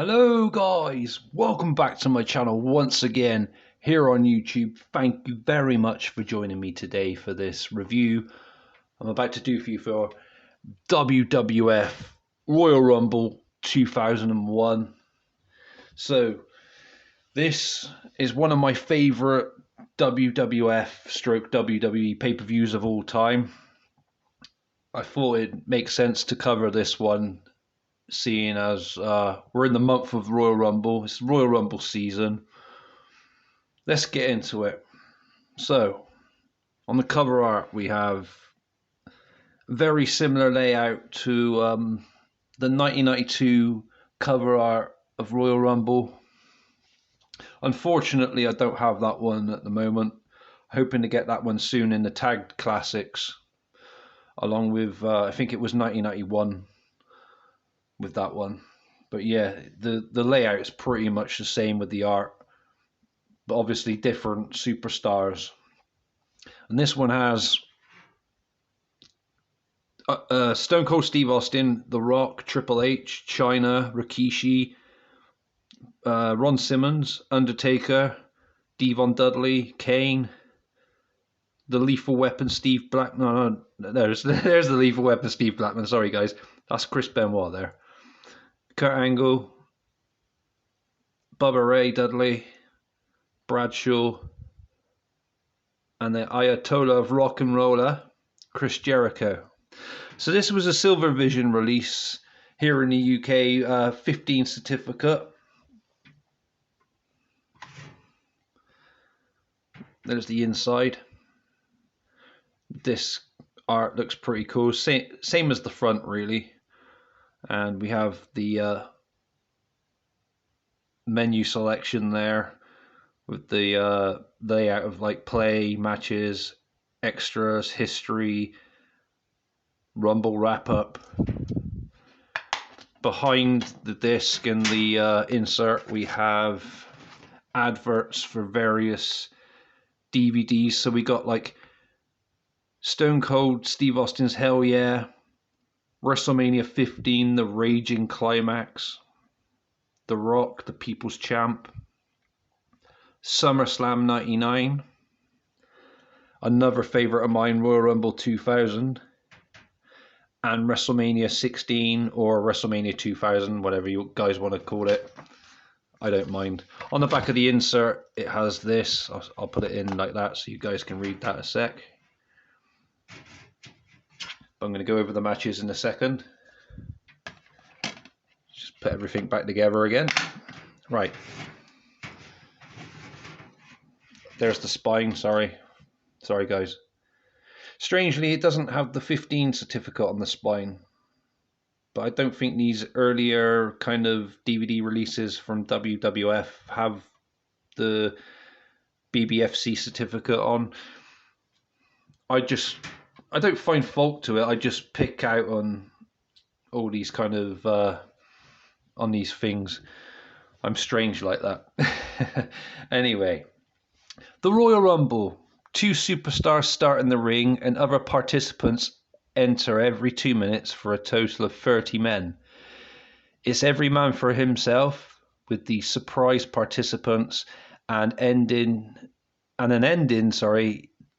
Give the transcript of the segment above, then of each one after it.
Hello guys, welcome back to my channel once again here on YouTube. Thank you very much for joining me today for this review I'm about to do for you for WWF Royal Rumble 2001. So this is one of my favorite WWF stroke WWE pay-per-views of all time. I thought it makes sense to cover this one, seeing as we're in the month of Royal Rumble. It's Royal Rumble season. Let's get into it. So, on the cover art, we have a very similar layout to the 1992 cover art of Royal Rumble. Unfortunately, I don't have that one at the moment. Hoping to get that one soon in the Tagged Classics, along with, I think it was 1991 with that one. But yeah, the layout is pretty much the same with the art, but obviously different superstars. And this one has Stone Cold Steve Austin, The Rock, Triple H, Chyna, Rikishi, Ron Simmons, Undertaker, Devon Dudley, Kane, the Lethal Weapon Steve Black. No, there's the Lethal Weapon Steve Blackman. Sorry guys, that's Chris Benoit there. Kurt Angle, Bubba Ray Dudley, Bradshaw, and the Ayatollah of Rock and Roller, Chris Jericho. So this was a Silver Vision release here in the UK, 15 certificate. There's the inside. This art looks pretty cool, same as the front really. And we have the menu selection there with the layout of like play, matches, extras, history, Rumble wrap up. Behind the disc and the insert, we have adverts for various DVDs. So we got like Stone Cold Steve Austin's Hell Yeah, WrestleMania 15, The Raging Climax, The Rock, The People's Champ, SummerSlam 99, another favorite of mine, Royal Rumble 2000, and WrestleMania 16 or WrestleMania 2000, whatever you guys want to call it. I don't mind. On the back of the insert, it has this. I'll put it in like that so you guys can read that a sec. I'm going to go over the matches in a second. Just put everything back together again. Right. There's the spine, sorry guys. Strangely, it doesn't have the 15 certificate on the spine, but I don't think these earlier kind of DVD releases from WWF have the BBFC certificate on. I don't find fault to it. I just pick out on all these kind of on these things. I'm strange like that. Anyway, the Royal Rumble. 2 superstars start in the ring and other participants enter every 2 minutes for a total of 30 men. It's every man for himself, with the surprise participants and an ending,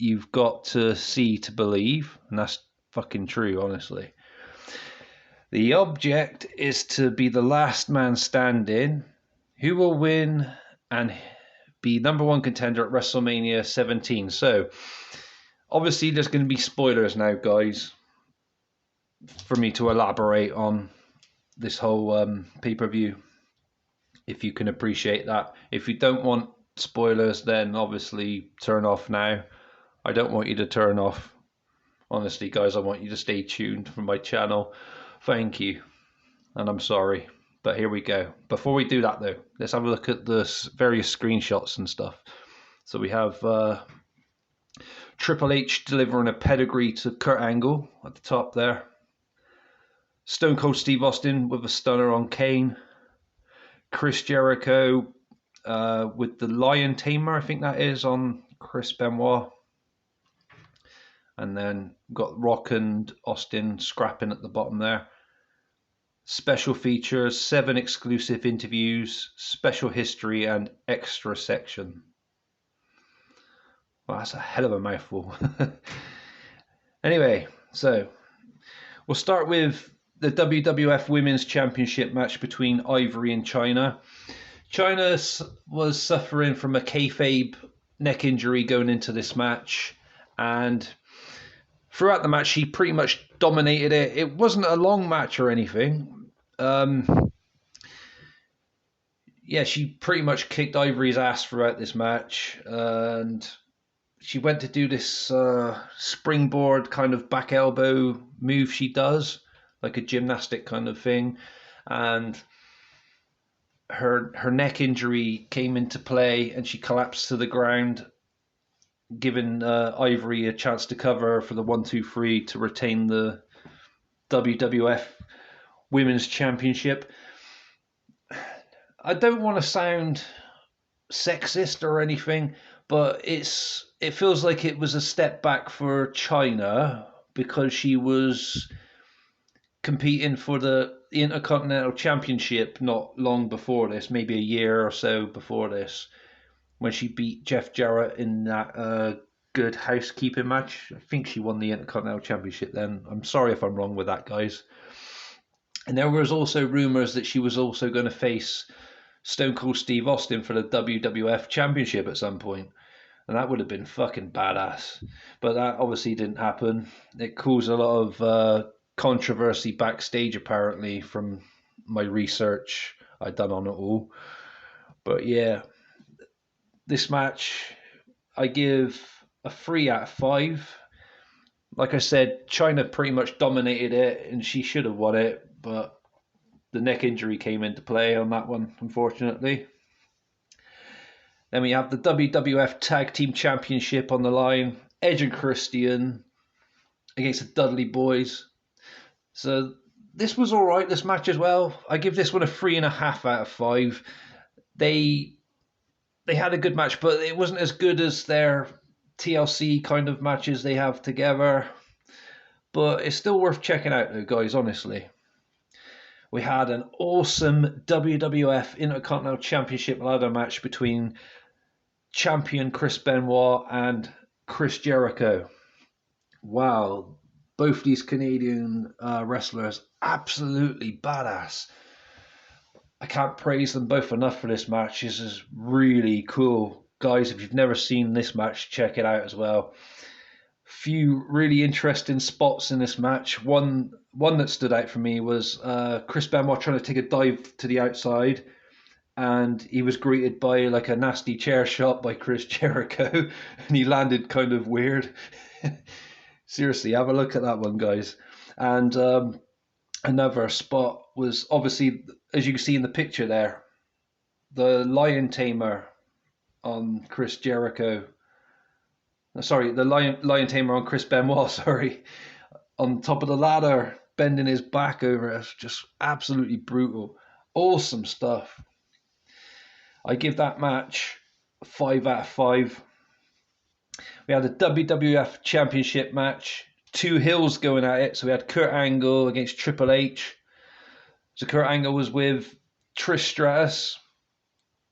you've got to see to believe, and that's fucking true, honestly. The object is to be the last man standing, who will win and be #1 contender at WrestleMania 17. So, obviously there's going to be spoilers now, guys, for me to elaborate on this whole pay-per-view, if you can appreciate that. If you don't want spoilers, then obviously turn off now. I don't want you to turn off. Honestly, guys, I want you to stay tuned for my channel. Thank you. And I'm sorry. But here we go. Before we do that, though, let's have a look at the various screenshots and stuff. So we have Triple H delivering a pedigree to Kurt Angle at the top there. Stone Cold Steve Austin with a stunner on Kane. Chris Jericho with the Lion Tamer, I think that is, on Chris Benoit. And then got Rock and Austin scrapping at the bottom there. special features, 7 exclusive interviews, special history, and extra section. Well, that's a hell of a mouthful. Anyway, so we'll start with the WWF Women's Championship match between Ivory and Chyna. Chyna was suffering from a kayfabe neck injury going into this match, and throughout the match she pretty much dominated it. It wasn't a long match or anything. She pretty much kicked Ivory's ass throughout this match, and she went to do this springboard kind of back elbow move she does, like a gymnastic kind of thing, and her neck injury came into play and she collapsed to the ground, giving Ivory a chance to cover for the 1-2-3 to retain the WWF Women's Championship. I don't want to sound sexist or anything, but it feels like it was a step back for Chyna because she was competing for the Intercontinental Championship not long before this, maybe a year or so before this, when she beat Jeff Jarrett in that Good Housekeeping match. I think she won the Intercontinental Championship then. I'm sorry if I'm wrong with that, guys. And there was also rumors that she was also going to face Stone Cold Steve Austin for the WWF Championship at some point. And that would have been fucking badass. But that obviously didn't happen. It caused a lot of controversy backstage, apparently, from my research I'd done on it all. But yeah, this match I give a 3 out of 5. Like I said, Chyna pretty much dominated it and she should have won it, but the neck injury came into play on that one, unfortunately. Then we have the WWF Tag Team Championship on the line. Edge and Christian against the Dudley Boys. So this was all right, this match as well. I give this one a 3.5 out of 5. They had a good match, but it wasn't as good as their TLC kind of matches they have together. But it's still worth checking out though, guys, honestly. We had an awesome WWF Intercontinental Championship ladder match between champion Chris Benoit and Chris Jericho. Wow, both these Canadian wrestlers, absolutely badass. I can't praise them both enough for this match. This is really cool. Guys, if you've never seen this match, check it out as well. Few really interesting spots in this match. One that stood out for me was Chris Benoit trying to take a dive to the outside, and he was greeted by like a nasty chair shot by Chris Jericho, and he landed kind of weird. Seriously, have a look at that one, guys. And another spot was obviously, as you can see in the picture there, the lion tamer on Chris Jericho. Sorry, the lion tamer on Chris Benoit, sorry, on top of the ladder, bending his back over. It's just absolutely brutal. Awesome stuff. I give that match 5 out of 5. We had a WWF Championship match. 2 Hills going at it. So we had Kurt Angle against Triple H. So Kurt Angle was with Trish Stratus.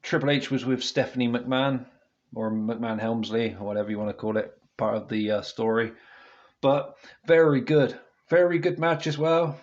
Triple H was with Stephanie McMahon, or McMahon Helmsley, or whatever you want to call it, part of the story. But very good match as well.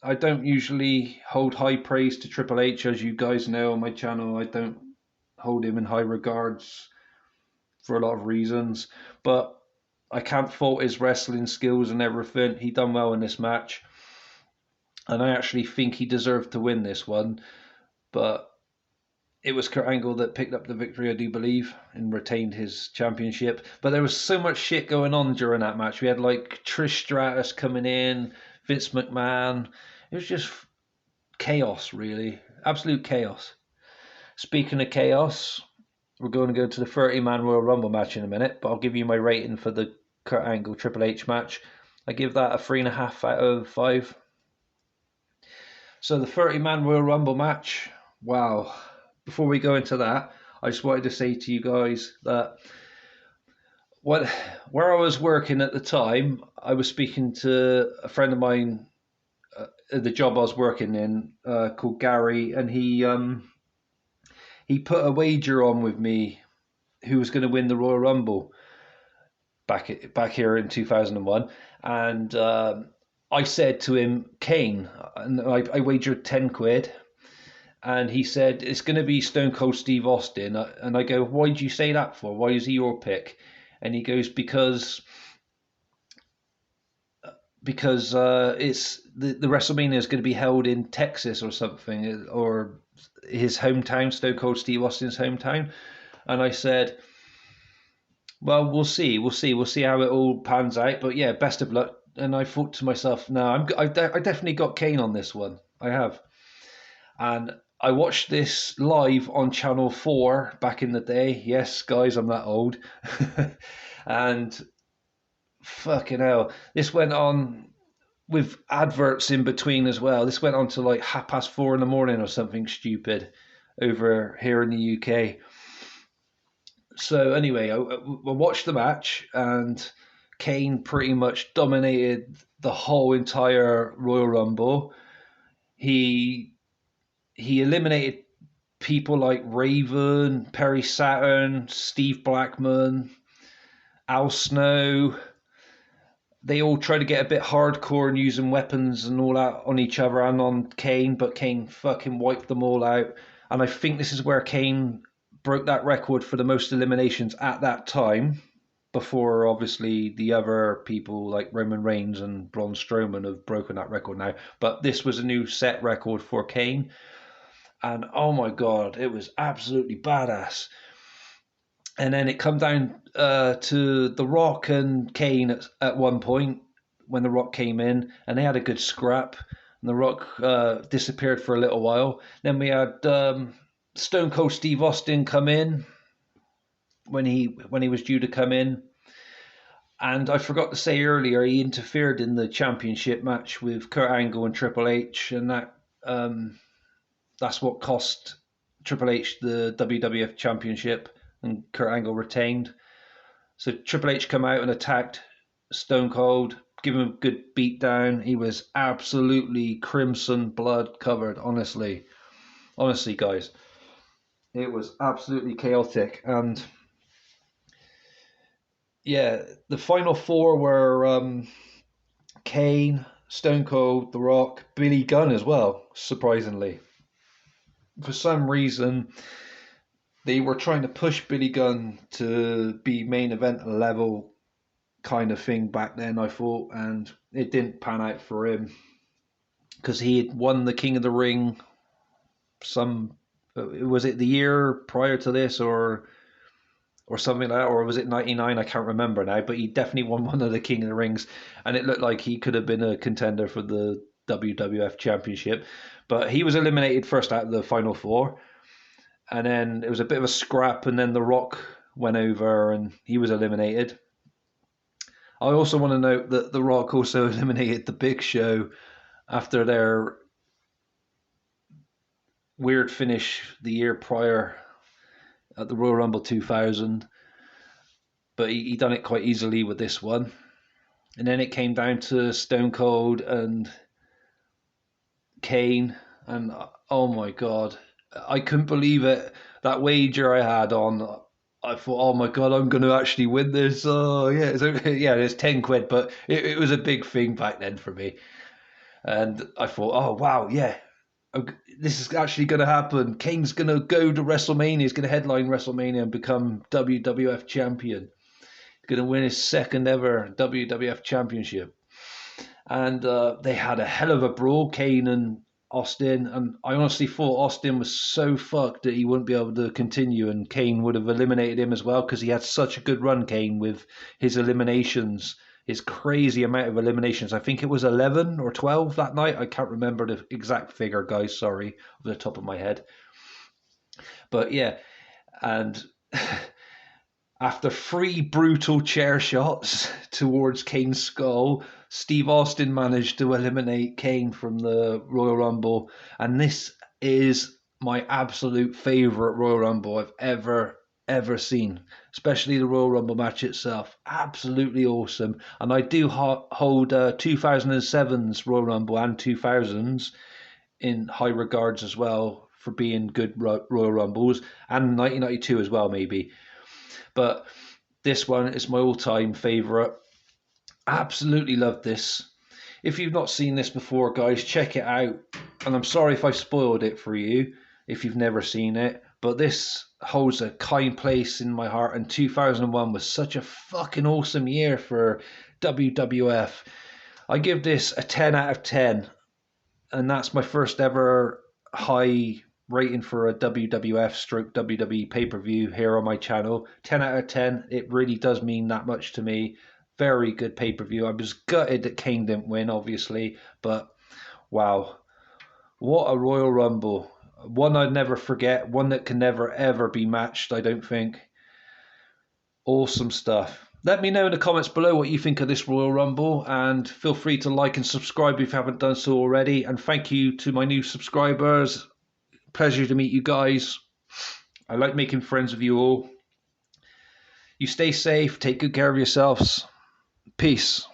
I don't usually hold high praise to Triple H, as you guys know on my channel. I don't hold him in high regards for a lot of reasons, but I can't fault his wrestling skills and everything. He done well in this match, and I actually think he deserved to win this one, but it was Kurt Angle that picked up the victory, I do believe, and retained his championship. But there was so much shit going on during that match. We had like Trish Stratus coming in, Vince McMahon. It was just chaos, really. Absolute chaos. Speaking of chaos, we're going to go to the 30-man Royal Rumble match in a minute, but I'll give you my rating for the Kurt Angle Triple H match. I give that a 3.5 out of 5. So the 30-man Royal Rumble match, wow. Before we go into that, I just wanted to say to you guys that where I was working at the time, I was speaking to a friend of mine the job I was working in, called Gary, and he put a wager on with me who was going to win the Royal Rumble back here in 2001, and I said to him Kane, and I wagered 10 quid, and he said it's going to be Stone Cold Steve Austin, and I go, why did you say that for? Why is he your pick? And he goes, because it's the WrestleMania is going to be held in Texas or something, or his hometown, Stone Cold Steve Austin's hometown. And I said, well, we'll see how it all pans out. But yeah, best of luck. And I thought to myself, no, I definitely got Kane on this one. I have. And I watched this live on Channel 4 back in the day. Yes, guys, I'm that old. And fucking hell, this went on with adverts in between as well. This went on to like 4:30 in the morning or something stupid over here in the UK. So anyway, I watched the match, and Kane pretty much dominated the whole entire Royal Rumble. He eliminated people like Raven, Perry Saturn, Steve Blackman, Al Snow. They all tried to get a bit hardcore and using weapons and all that on each other and on Kane, but Kane fucking wiped them all out. And I think this is where Kane broke that record for the most eliminations at that time, before obviously the other people like Roman Reigns and Braun Strowman have broken that record now. But this was a new set record for Kane. And oh my God, it was absolutely badass. And then it come down to The Rock and Kane at one point when The Rock came in, and they had a good scrap. And The Rock disappeared for a little while. Then we had Stone Cold Steve Austin come in when he was due to come in. And I forgot to say earlier, he interfered in the championship match with Kurt Angle and Triple H, and that's what cost Triple H the WWF Championship, and Kurt Angle retained. So Triple H come out and attacked Stone Cold, give him a good beat down. He was absolutely crimson blood covered, honestly, guys. It was absolutely chaotic. And yeah, the final four were Kane, Stone Cold, The Rock, Billy Gunn as well, surprisingly. For some reason, they were trying to push Billy Gunn to be main event level kind of thing back then, I thought, and it didn't pan out for him because he had won the King of the Ring was it the year prior to this or something like that, or was it 99? I can't remember now, but he definitely won one of the King of the Rings, and it looked like he could have been a contender for the WWF Championship, but he was eliminated first out of the final four, and then it was a bit of a scrap, and then The Rock went over and he was eliminated. I also want to note that The Rock also eliminated The Big Show after their weird finish the year prior at the Royal Rumble 2000, but he done it quite easily with this one. And then it came down to Stone Cold and Kane, and oh my God, I couldn't believe it. That wager I had on, I thought, oh my God, I'm going to actually win this. Oh yeah, it's 10 quid, but it was a big thing back then for me. And I thought, oh wow, yeah, this is actually going to happen. Kane's going to go to WrestleMania. He's going to headline WrestleMania and become WWF champion. He's going to win his second ever WWF championship. And they had a hell of a brawl, Kane and Austin. And I honestly thought Austin was so fucked that he wouldn't be able to continue, and Kane would have eliminated him as well, because he had such a good run, Kane, with his eliminations. His crazy amount of eliminations. I think it was 11 or 12 that night. I can't remember the exact figure, guys. Sorry, off the top of my head. But yeah, and after 3 brutal chair shots towards Kane's skull, Steve Austin managed to eliminate Kane from the Royal Rumble. And this is my absolute favorite Royal Rumble I've ever ever seen, especially the Royal Rumble match itself. Absolutely awesome. And I do hold 2007's Royal Rumble and 2000's in high regards as well for being good Royal Rumbles, and 1992 as well, maybe. But this one is my all-time favourite. Absolutely love this. If you've not seen this before, guys, check it out. And I'm sorry if I spoiled it for you if you've never seen it, but this holds a kind place in my heart. And 2001 was such a fucking awesome year for WWF. I give this a 10 out of 10. And that's my first ever high rating for a WWF stroke WWE pay-per-view here on my channel. 10 out of 10. It really does mean that much to me. Very good pay-per-view. I was gutted that Kane didn't win, obviously, but wow, what a Royal Rumble. One I'd never forget, one that can never ever be matched, I don't think. Awesome stuff. Let me know in the comments below what you think of this Royal Rumble, and feel free to like and subscribe if you haven't done so already. And thank you to my new subscribers. Pleasure to meet you guys. I like making friends with you all. You stay safe, take good care of yourselves. Peace.